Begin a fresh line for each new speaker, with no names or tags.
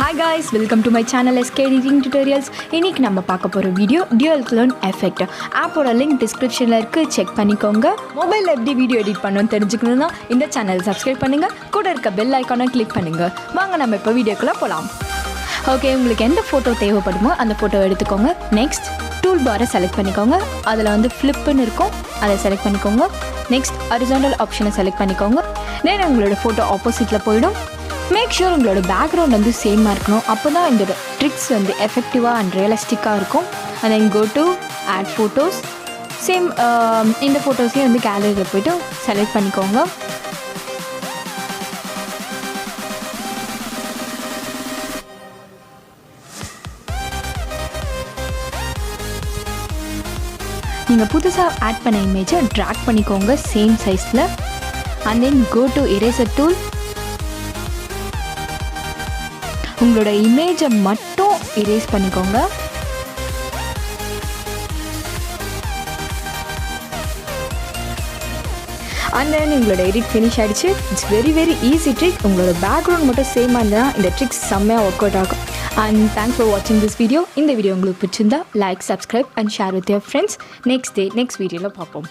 Hi guys, welcome to my channel SK Editing Tutorials. இன்னைக்கு நம்ம பார்க்க போற வீடியோ dual clone effect. ஆப்போட லிங்க் டிஸ்கிரிப்ஷன்ல இருக்கு, செக் பண்ணிக்கோங்க. மொபைல்ல எப்படி வீடியோ எடிட் பண்ணனும் தெரிஞ்சுக்கணும்னா இந்த சேனலை சப்ஸ்கிரைப் பண்ணுங்க. கூட இருக்க பெல் ஐகானை கிளிக் பண்ணுங்க. வாங்க நம்ம இப்போ வீடியோக்குள்ள போலாம். ஓகே, உங்களுக்கு எந்த போட்டோ தேவைப்படுமோ அந்த போட்டோ எடுத்துக்கோங்க. நெக்ஸ்ட் டூல் பாரை செலக்ட் பண்ணிக்கோங்க. அதில் வந்து ஃப்ளிப்னு இருக்கும், அதை செலக்ட் பண்ணிக்கோங்க. நெக்ஸ்ட் ஹரிசாண்டல் ஆப்ஷனை செலக்ட் பண்ணிக்கோங்க. தென் உங்களோட ஃபோட்டோ ஆப்போசிட்டில் போயிடும். மேக் ஷூர் உங்களோட பேக்ரவுண்ட் வந்து சேமாக இருக்கணும். அப்போ தான் இந்த ட்ரிக்ஸ் வந்து எஃபெக்டிவாக அண்ட் ரியலிஸ்டிக்காக இருக்கும். And then go to add photos. Same இந்த ஃபோட்டோஸையும் வந்து கேலரியில் போய்ட்டு செலக்ட் பண்ணிக்கோங்க. நீங்கள் புதுசாக ஆட் பண்ண இமேஜை ட்ராக் பண்ணிக்கோங்க சேம் சைஸில். And then go to eraser tool. உங்களோட இமேஜை மட்டும் இரேஸ் பண்ணிக்கோங்க. அண்ட் தென் உங்களோட எடிட் ஃபினிஷ் ஆகிடுச்சு. It's very easy trick. உங்களோட பேக்ரவுண்ட் மட்டும் சேமாக இருந்தால் இந்த ட்ரிக்ஸ் செம்மையாக ஒர்க் அவுட் ஆகும். அண்ட் தேங்க்ஸ் ஃபார் வாட்சிங் திஸ் வீடியோ. இந்த வீடியோ உங்களுக்கு பிடிச்சிருந்தா like, subscribe and share with your friends. Next வீடியோவில் பார்ப்போம்.